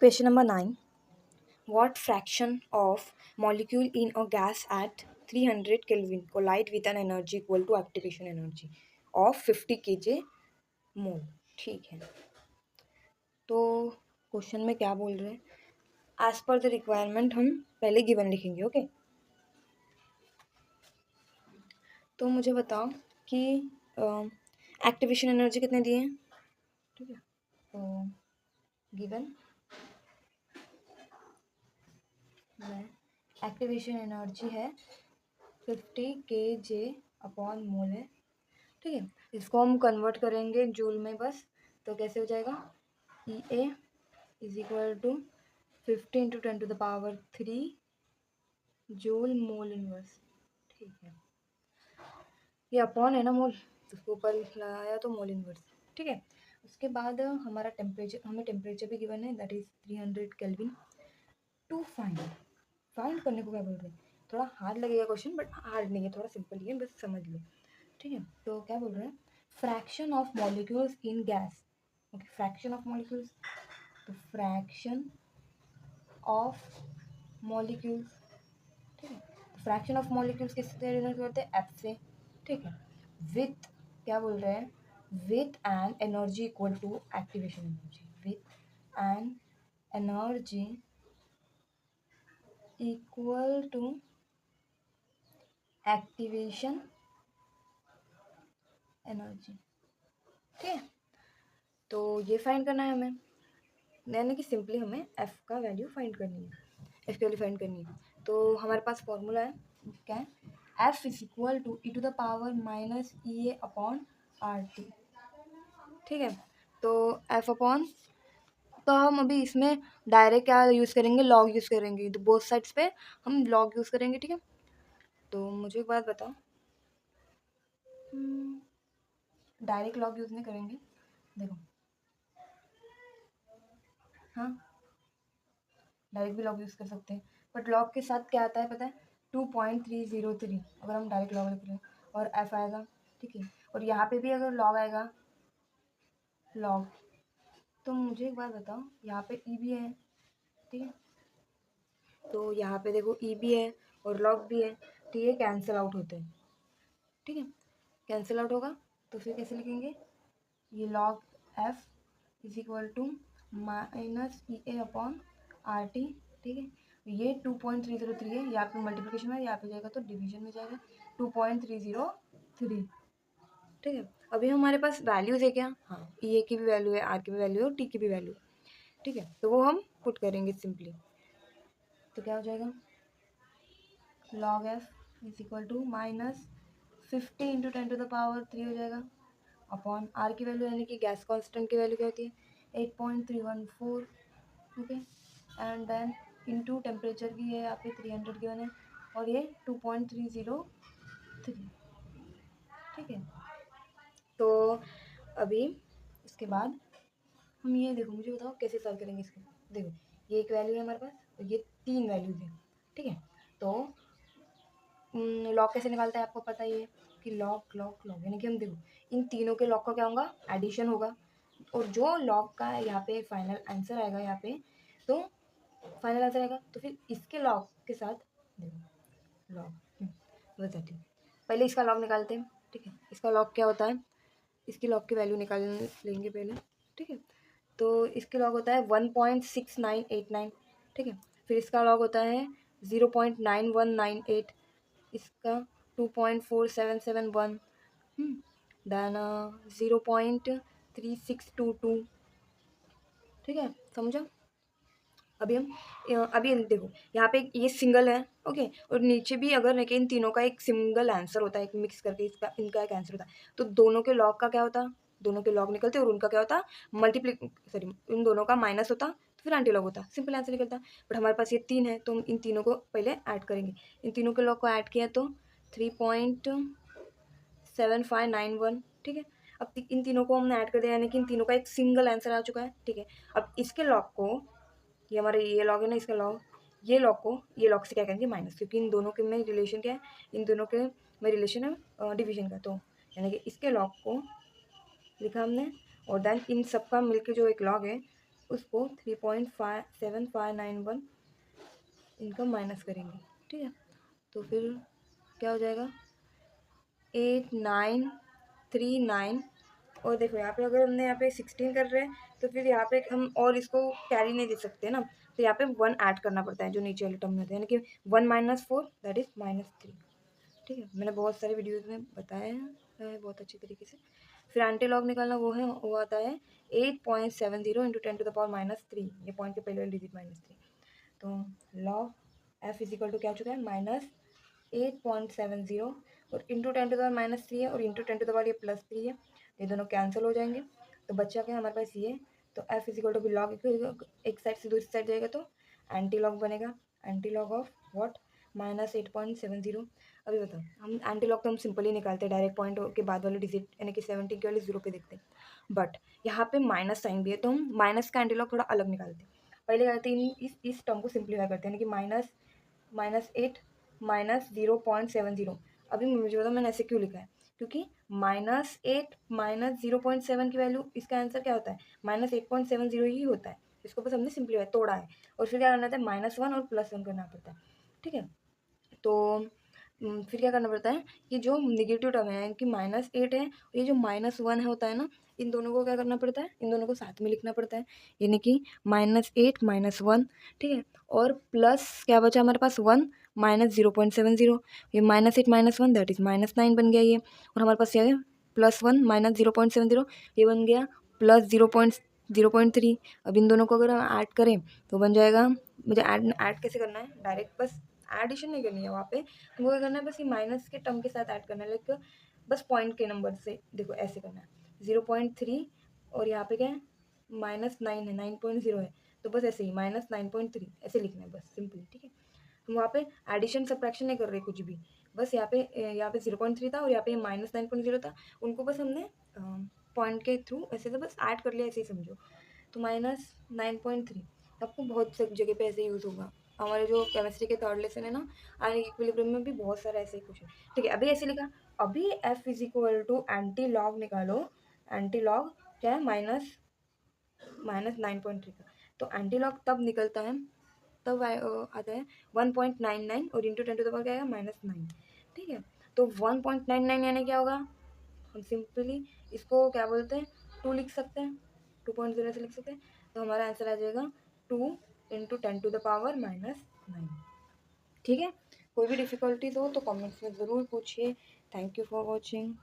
Question number 9. What fraction of molecule in a gas at 300 Kelvin collide with an energy equal to activation energy of 50 kJ मोल? ठीक है, तो question में क्या बोल रहे हैं? एज पर द रिक्वायरमेंट हम पहले गिवन लिखेंगे. ओके, तो मुझे बताओ कि एक्टिवेशन एनर्जी कितने दिए हैं. ठीक है, तो गिवन में एक्टिवेशन एनर्जी है 50 kJ अपॉन मोल है. ठीक है, इसको हम कन्वर्ट करेंगे जूल में बस. तो कैसे हो जाएगा? EA is equal to 50 × 10⁻³ joule mole inverse. ठीक है, ये अपॉन है ना मोल, उसको ऊपर लगाया तो मोल इनवर्स. ठीक है, उसके बाद हमारा टेम्परेचर, हमें टेम्परेचर भी गिवन है, that is 300 kelvin. To find करने को क्या बोल रहे हैं? थोड़ा हार्ड लगेगा क्वेश्चन, बट हार्ड नहीं है, थोड़ा सिंपल ही है, बस समझ लो. ठीक है, तो क्या बोल रहे हैं? Fraction of molecules in gas. Okay, fraction of molecules, तो फ्रैक्शन ऑफ मॉलिक्यूल्स. ठीक है, फ्रैक्शन ऑफ मॉलिक्यूल्स किससे डिनोट करते हैं? एफ से. ठीक है, विथ क्या बोल रहे हैं? With an energy equal to activation energy. With an energy equal to activation energy. ठीक है, तो ये फाइंड करना है हमें, यानी कि सिंपली हमें एफ का वैल्यू फाइंड करनी है. एफ की वैल्यू फाइंड करनी है, तो हमारे पास फॉर्मूला है, क्या है? F is equal to e⁻ upon RT. ठीक है, तो एफ अपॉन, तो हम अभी इसमें डायरेक्ट क्या यूज़ करेंगे? लॉग यूज़ करेंगे. तो बोथ साइड्स पे हम लॉग यूज़ करेंगे. ठीक है, तो मुझे एक बात बताओ, डायरेक्ट लॉग यूज़ नहीं करेंगे. देखो, हाँ, डायरेक्ट भी लॉग यूज़ कर सकते हैं, बट लॉग के साथ क्या आता है पता है? 2.303 अगर हम डायरेक्ट लॉग लिख रहे हैं, और एफ आएगा. ठीक है, और यहाँ पे भी अगर लॉग आएगा, लॉग, तो मुझे एक बात बताओ, यहाँ पे ई भी है. ठीक है, तो यहाँ पे देखो ई भी है और लॉग भी है, तो ये कैंसिल आउट होते हैं. ठीक है, कैंसिल आउट होगा, तो फिर कैसे लिखेंगे? ये log F is equal to -EA upon RT. ठीक है, ये 2.303 है, यहाँ पे मल्टीप्लिकेशन में, यहाँ पे जाएगा तो डिवीजन में जाएगा 2.303. ठीक है, अभी हमारे पास वैल्यूज़ है क्या? हाँ, EA की भी वैल्यू है, आर की भी वैल्यू है, और टी की भी वैल्यू है. ठीक है, तो वो हम पुट करेंगे सिंपली. तो क्या हो जाएगा? Log F is equal to -50 × 10⁻³ हो जाएगा, अपॉन आर की वैल्यू, यानी कि गैस कांस्टेंट की वैल्यू क्या होती है? 8.314. Okay, and then into temperature की है यहाँ पे 300 की है, और ये 2.303. ठीक है, तो अभी इसके बाद हम ये देखो, मुझे बताओ कैसे सॉल्व करेंगे इसको. देखो, ये एक वैल्यू है हमारे पास, और ये 3 वैल्यूज हैं. ठीक है, तो लॉग कैसे निकालते हैं आपको पता ही है कि लॉग लॉग लॉग, यानी कि हम देखो इन तीनों के लॉग का क्या होगा? एडिशन होगा, और जो लॉग का यहाँ पे फाइनल आंसर आएगा, यहाँ पे तो फाइनल आंसर आएगा, तो फिर इसके लॉग के साथ देखो लॉग बताती हूँ. पहले इसका लॉग निकालते हैं. ठीक है, इसका लॉग क्या होता है? इसकी लॉग की वैल्यू निकाल लेंगे पहले. ठीक है, तो इसके लॉग होता है 1.6989. ठीक है, फिर इसका लॉग होता है 0.9198, इसका 2.4771, देन 0.3622. ठीक है, समझो. अभी देखो, यहाँ पे ये सिंगल है. ओके, और नीचे भी अगर लेकिन इन तीनों का एक सिंगल आंसर होता है, एक मिक्स करके इसका इनका एक आंसर होता है, तो दोनों के लॉग का क्या होता? दोनों के लॉग निकलते और उनका क्या होता? इन दोनों का माइनस होता, तो फिर एंटी लॉग होता, सिंपल आंसर निकलता. बट हमारे पास ये 3 है, तो हम इन तीनों को पहले ऐड करेंगे. इन तीनों के लॉग को ऐड किया तो 3.7591. ठीक है, अब इन तीनों को हमने ऐड कर दिया, यानी कि इन तीनों का एक सिंगल आंसर आ चुका है. ठीक है, अब इसके लॉग को, ये हमारे ये लॉग है ना, इसका लॉग, ये लॉग को ये लॉग से क्या करेंगे? माइनस, क्योंकि इन दोनों के में रिलेशन क्या है? इन दोनों के में रिलेशन है डिवीजन का. तो यानी कि इसके लॉग को लिखा हमने, और देन इन सब का मिलके जो एक लॉग है उसको 3.7591 इनका माइनस करेंगे, ठीक है। तो फिर क्या हो जाएगा 8939। और देखो यहाँ पे अगर हमने यहाँ पे 16 कर रहे हैं तो फिर यहाँ पे हम और इसको कैरी नहीं दे सकते ना, तो यहाँ पे 1 ऐड करना पड़ता है जो नीचे वाले टर्म में होता है, यानी कि 1 - 4 दैट इज -3, ठीक है। मैंने बहुत सारे वीडियोज़ में बताया है बहुत अच्छी तरीके से। फिर एंटी लॉग निकालना वो आता है 8.70 × 10⁻³ ये पॉइंट के पहले वाली डिजिट -3। तो log f is equal to क्या हो चुका है -8.70 और इंटू 10⁻³ है और इंटू 10⁻³ ये +3 है, ये दोनों कैंसिल हो जाएंगे। तो बच्चा क्या हमारे पास ये, तो f is equal to log एक साइड से दूसरी साइड जाएगा तो एंटी लॉग बनेगा, एंटी लॉग ऑफ व्हाट -8.70। अभी बताओ हम एंटी लॉग तो हम सिंपली निकालते हैं, डायरेक्ट पॉइंट के बाद वाले डिजिट यानी कि 70 के वाले 0 पे देखते हैं, बट यहाँ पे माइनस साइन भी है तो हम माइनस का एंटी लॉग थोड़ा अलग निकालते हैं। पहले क्या करते हैं इस टर्म को सिंप्लीफाई करते हैं, यानी कि -8 -0.70। अभी मुझे बताओ मैंने ऐसे क्यों लिखा है, क्योंकि -8 -0.7 की वैल्यू इसका आंसर क्या होता है -8.70 ही होता है। इसको बस हमने सिंप्लीफाई तोड़ा है और फिर क्या करना होता है -1 और +1 करना पड़ता है, ठीक है। तो फिर क्या करना पड़ता है कि जो निगेटिव टर्म है कि -8 है, ये जो -1 होता है ना, इन दोनों को क्या करना पड़ता है, इन दोनों को साथ में लिखना पड़ता है, यानी कि -8 -1, ठीक है। और प्लस क्या बचा हमारे पास 1 -0.70, ये -8 -1 दैट इज -9 बन गया ये, और हमारे पास क्या है +1 -0.70 ये बन गया +0.3। अब इन दोनों को अगर हम ऐड करें तो बन जाएगा, मुझे ऐड कैसे करना है, डायरेक्ट बस एडिशन नहीं करनी है वहाँ पे, हमको क्या करना है बस ये माइनस के टर्म के साथ ऐड करना है, लाइक बस पॉइंट के नंबर से देखो ऐसे करना है 0.3 और यहाँ पे क्या है -9 है 9.0 है, तो बस ऐसे ही -9.3 ऐसे लिखना है बस सिंपली, ठीक है। हम वहाँ पे एडिशन सब्ट्रैक्शन नहीं कर रहे कुछ भी, बस यहाँ पे 0.3 था और यहाँ पे -9.0 था, उनको बस हमने पॉइंट के थ्रू ऐसे तो बस ऐड कर लिया, ऐसे ही समझो। तो -9.3 आपको बहुत सी जगह पे ऐसे यूज़ होगा, हमारे जो केमिस्ट्री के थर्ड लेसन है ना आयनिक इक्विलिब्रियम में भी बहुत सारा ऐसे क्वेश्चन, ठीक है। अभी ऐसे लिखा, अभी f is equal to anti log निकालो, एंटी लॉग क्या है -9.3 का, तो एंटी लॉग तब निकलता है तब आता है 1.99 और इंटू 10 टू द पावर क्या आएगा -9, ठीक है। तो 1.99 यानी क्या होगा, हम सिंपली इसको क्या बोलते हैं 2 लिख सकते हैं, 2.0 से लिख सकते हैं, तो हमारा आंसर आ जाएगा 2 × 10 टू द पावर -9, ठीक है। कोई भी डिफ़िकल्टीज हो तो कमेंट्स में ज़रूर पूछिए। Thank you for watching.